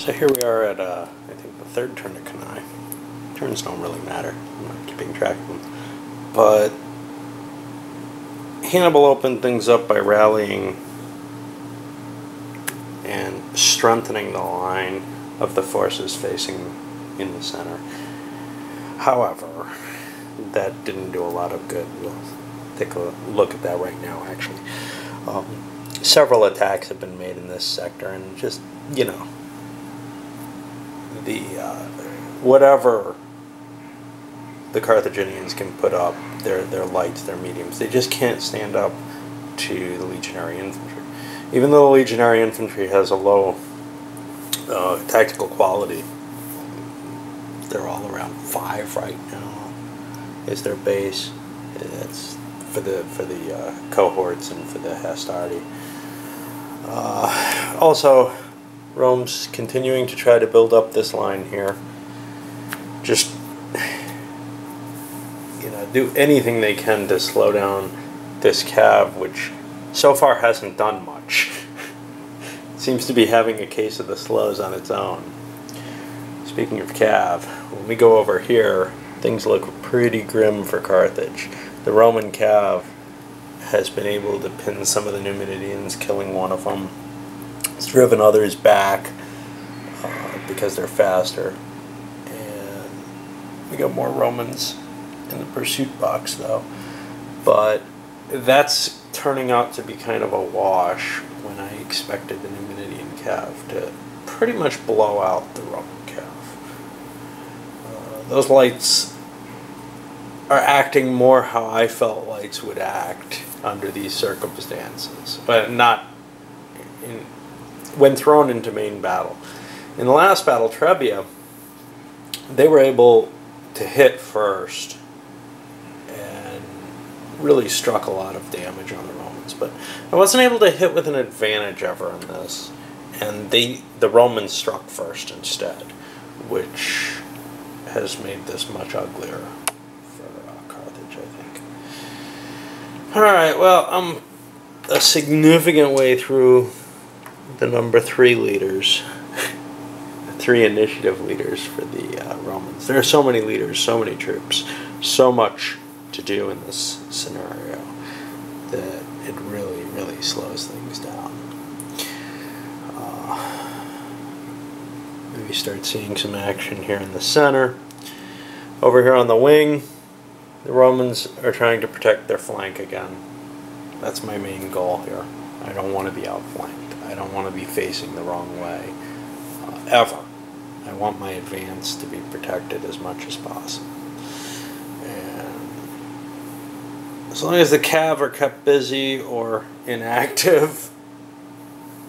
So here we are at, I think, the third turn of Cannae. Turns don't really matter. I'm not keeping track of them. But Hannibal opened things up by rallying and strengthening the line of the forces facing in the center. However, that didn't do a lot of good. We'll take a look at that right now, actually. Several attacks have been made in this sector, and just, you know, the whatever the Carthaginians can put up, their lights, their mediums, they just can't stand up to the legionary infantry. Even though the legionary infantry has a low tactical quality, they're all around 5 right now. Is their base? That's for the cohorts and for the Hastati. Also, Rome's continuing to try to build up this line here. Just, you know, do anything they can to slow down this cav, which so far hasn't done much. Seems to be having a case of the slows on its own. Speaking of cav, when we go over here, things look pretty grim for Carthage. The Roman cav has been able to pin some of the Numidians, killing one of them. It's driven others back because they're faster. And we got more Romans in the pursuit box, though. But that's turning out to be kind of a wash when I expected the Numidian cav to pretty much blow out the Roman cav. Those lights are acting more how I felt lights would act under these circumstances, but not when thrown into main battle. In the last battle, Trebia, they were able to hit first and really struck a lot of damage on the Romans, but I wasn't able to hit with an advantage ever in this, and the Romans struck first instead, which has made this much uglier for Carthage, I think. Alright, well, I'm a significant way through the number 3 leaders, the 3 initiative leaders for the Romans. There are so many leaders, so many troops, so much to do in this scenario that it really, really slows things down. Maybe start seeing some action here in the center. Over here on the wing, the Romans are trying to protect their flank again. That's my main goal here. I don't want to be outflanked. I don't want to be facing the wrong way, ever. I want my advance to be protected as much as possible. And as long as the cav are kept busy or inactive,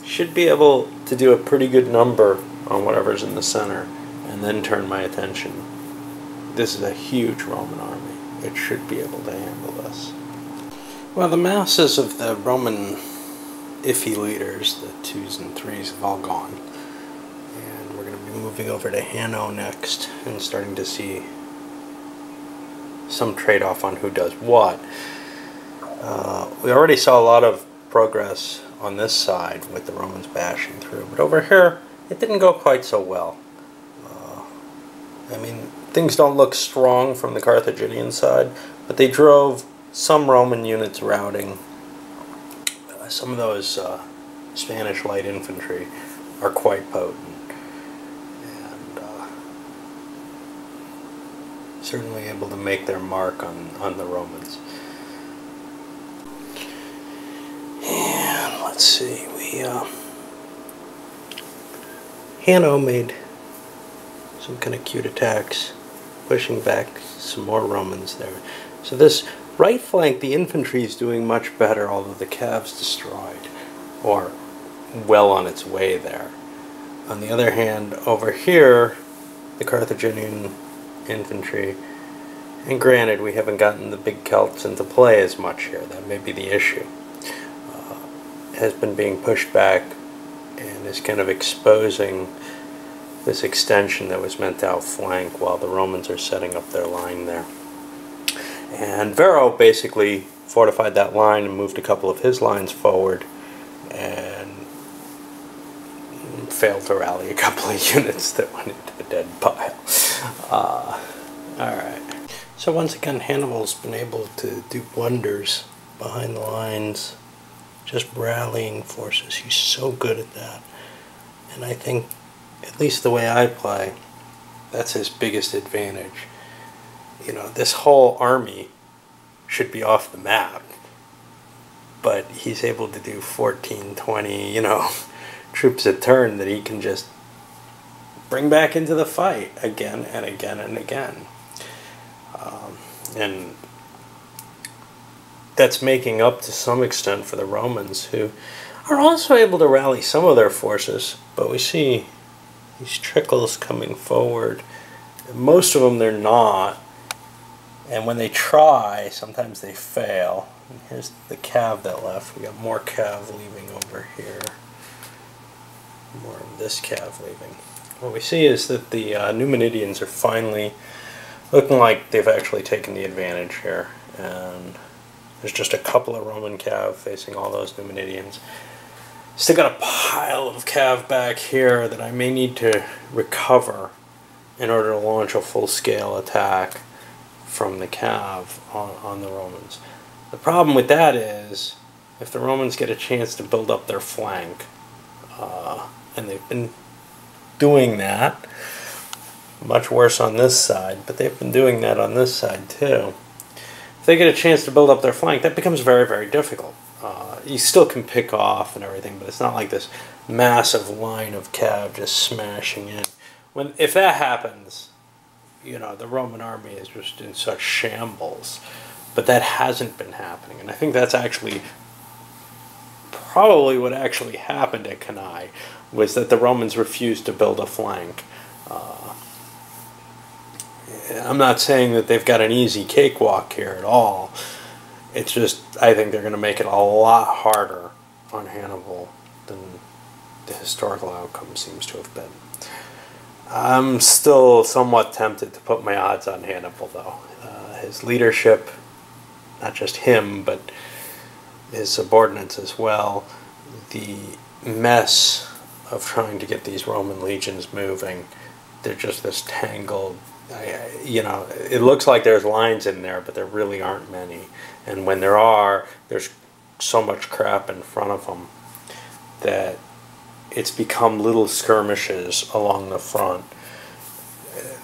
should be able to do a pretty good number on whatever's in the center, and then turn my attention. This is a huge Roman army. It should be able to handle this. Well, the masses of the Roman iffy leaders, the 2s and 3s, have all gone. And we're going to be moving over to Hanno next and starting to see some trade-off on who does what. We already saw a lot of progress on this side with the Romans bashing through, but over here it didn't go quite so well. I mean, things don't look strong from the Carthaginian side, but they drove some Roman units routing. Some of those Spanish light infantry are quite potent, and certainly able to make their mark on the Romans. And let's see, Hanno made some kind of cute attacks, pushing back some more Romans there. So this right flank, the infantry is doing much better, although the cav's destroyed, or well on its way there. On the other hand, over here, the Carthaginian infantry, and granted we haven't gotten the big Celts into play as much here, that may be the issue, has been being pushed back and is kind of exposing this extension that was meant to outflank while the Romans are setting up their line there. And Vero basically fortified that line and moved a couple of his lines forward and failed to rally a couple of units that went into the dead pile. Alright. So once again, Hannibal's been able to do wonders behind the lines, just rallying forces. He's so good at that. And I think, at least the way I play, that's his biggest advantage. You know, this whole army should be off the map, but he's able to do 14, 20, you know, troops a turn that he can just bring back into the fight again and again and again. And that's making up to some extent for the Romans, who are also able to rally some of their forces, but we see these trickles coming forward. Most of them they're not, and when they try, sometimes they fail. And here's the cav that left. We got more cav leaving over here. More of this cav leaving. What we see is that the Numidians are finally looking like they've actually taken the advantage here, and there's just a couple of Roman cav facing all those Numidians. Still got a pile of cav back here that I may need to recover in order to launch a full-scale attack from the cav on the Romans. The problem with that is, if the Romans get a chance to build up their flank, and they've been doing that, much worse on this side, but they've been doing that on this side too. If they get a chance to build up their flank, that becomes very, very difficult. You still can pick off and everything, but it's not like this massive line of cav just smashing in. If that happens, you know, the Roman army is just in such shambles. But that hasn't been happening, and I think that's actually probably what actually happened at Cannae, was that the Romans refused to build a flank. I'm not saying that they've got an easy cakewalk here at all. It's just, I think they're going to make it a lot harder on Hannibal than the historical outcome seems to have been. I'm still somewhat tempted to put my odds on Hannibal, though. His leadership, not just him, but his subordinates as well, the mess of trying to get these Roman legions moving, they're just this tangled, you know, it looks like there's lines in there, but there really aren't many. And when there are, there's so much crap in front of them that it's become little skirmishes along the front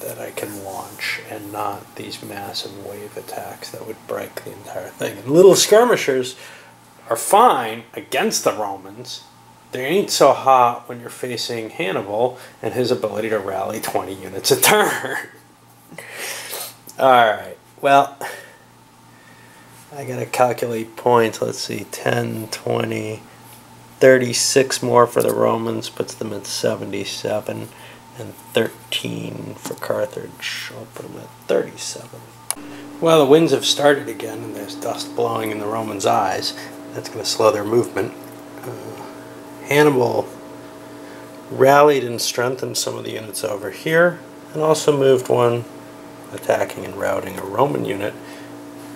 that I can launch, and not these massive wave attacks that would break the entire thing. And little skirmishers are fine against the Romans. They ain't so hot when you're facing Hannibal and his ability to rally 20 units a turn. Alright, well, I gotta calculate points. Let's see, 10, 20, 36 more for the Romans, puts them at 77, and 13 for Carthage. I'll put them at 37. Well, the winds have started again, and there's dust blowing in the Romans' eyes. That's going to slow their movement. Hannibal rallied and strengthened some of the units over here, and also moved one attacking and routing a Roman unit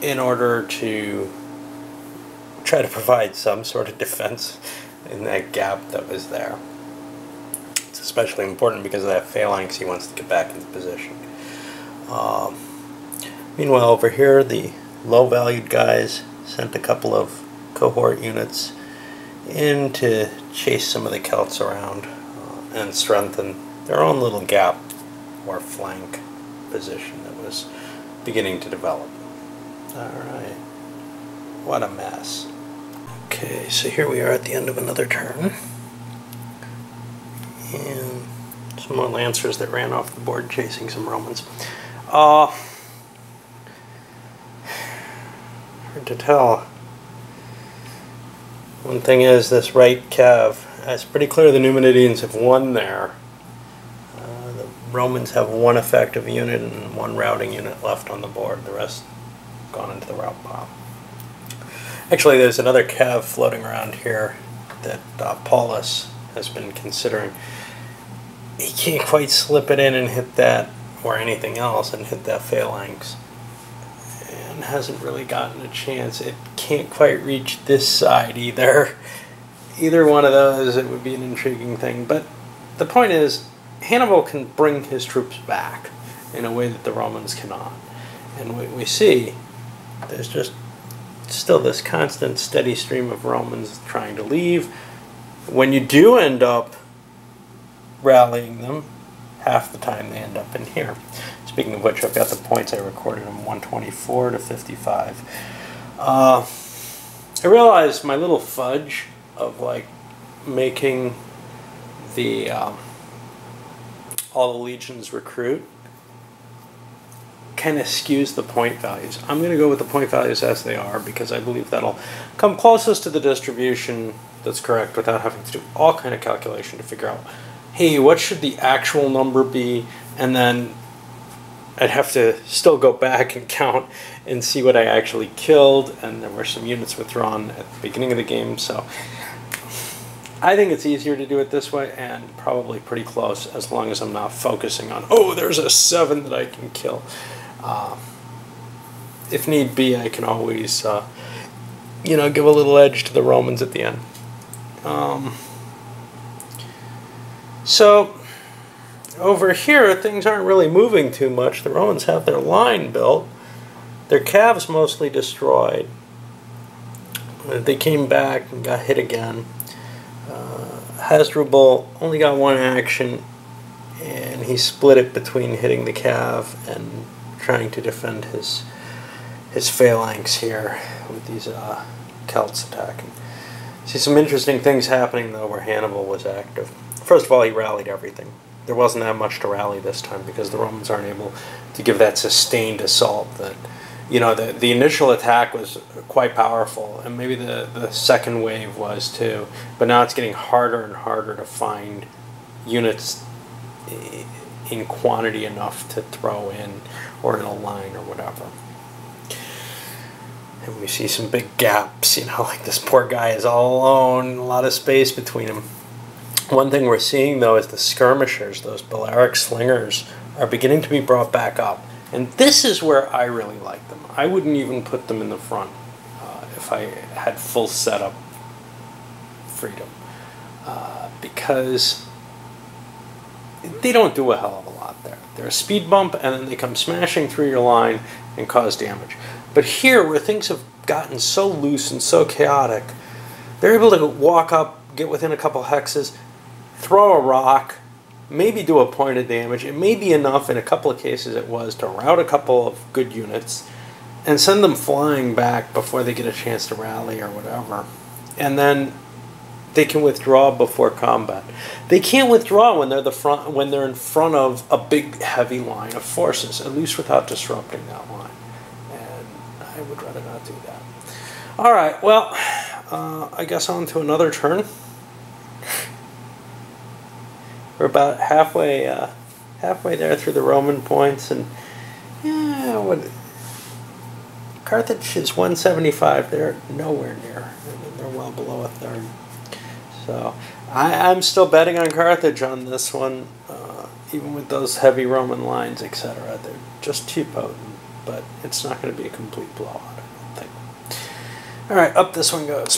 in order to try to provide some sort of defense in that gap that was there. It's especially important because of that phalanx. He wants to get back into position. Meanwhile, over here, the low-valued guys sent a couple of cohort units in to chase some of the Celts around and strengthen their own little gap or flank position that was beginning to develop. Alright, what a mess. Okay, so here we are at the end of another turn. And some more Lancers that ran off the board chasing some Romans. Hard to tell. One thing is, this right cav, it's pretty clear the Numidians have won there. The Romans have one effective unit and one routing unit left on the board. The rest gone into the rout pile. Actually, there's another cav floating around here that Paulus has been considering. He can't quite slip it in and hit that, or anything else, and hit that phalanx. And hasn't really gotten a chance. It can't quite reach this side either. Either one of those, it would be an intriguing thing. But the point is, Hannibal can bring his troops back in a way that the Romans cannot. And we see there's just still this constant steady stream of Romans trying to leave. When you do end up rallying them, half the time they end up in here. Speaking of which, I've got the points I recorded them 124 to 55. I realized my little fudge of like making the all the legions recruit kind of skews the point values. I'm going to go with the point values as they are because I believe that'll come closest to the distribution that's correct without having to do all kind of calculation to figure out, hey, what should the actual number be? And then I'd have to still go back and count and see what I actually killed, and there were some units withdrawn at the beginning of the game, so I think it's easier to do it this way and probably pretty close as long as I'm not focusing on, oh, there's a 7 that I can kill. If need be, I can always, you know, give a little edge to the Romans at the end. So over here, things aren't really moving too much. The Romans have their line built. Their calves mostly destroyed. They came back and got hit again. Hasdrubal only got one action, and he split it between hitting the cav and trying to defend his phalanx here with these Celts attacking. See some interesting things happening though where Hannibal was active. First of all, he rallied everything. There wasn't that much to rally this time because the Romans aren't able to give that sustained assault that, you know, the initial attack was quite powerful, and maybe the second wave was too, but now it's getting harder and harder to find units in quantity enough to throw in or in a line or whatever. And we see some big gaps, you know, like this poor guy is all alone, a lot of space between him. One thing we're seeing though is the skirmishers, those Balearic slingers, are beginning to be brought back up. And this is where I really like them. I wouldn't even put them in the front if I had full setup freedom. Because they don't do a hell of a lot there. They're a speed bump and then they come smashing through your line and cause damage. But here, where things have gotten so loose and so chaotic, they're able to walk up, get within a couple hexes, throw a rock, maybe do a point of damage. It may be enough, in a couple of cases it was, to rout a couple of good units and send them flying back before they get a chance to rally or whatever. And then they can withdraw before combat. They can't withdraw when they're in front of a big heavy line of forces, at least without disrupting that line. And I would rather not do that. All right, well, I guess on to another turn. We're about halfway there through the Roman points, and yeah, Carthage is 175. They're nowhere near. They're well below a third. So I'm still betting on Carthage on this one, even with those heavy Roman lines, etc. They're just too potent, but it's not going to be a complete blowout, I don't think. All right, up this one goes.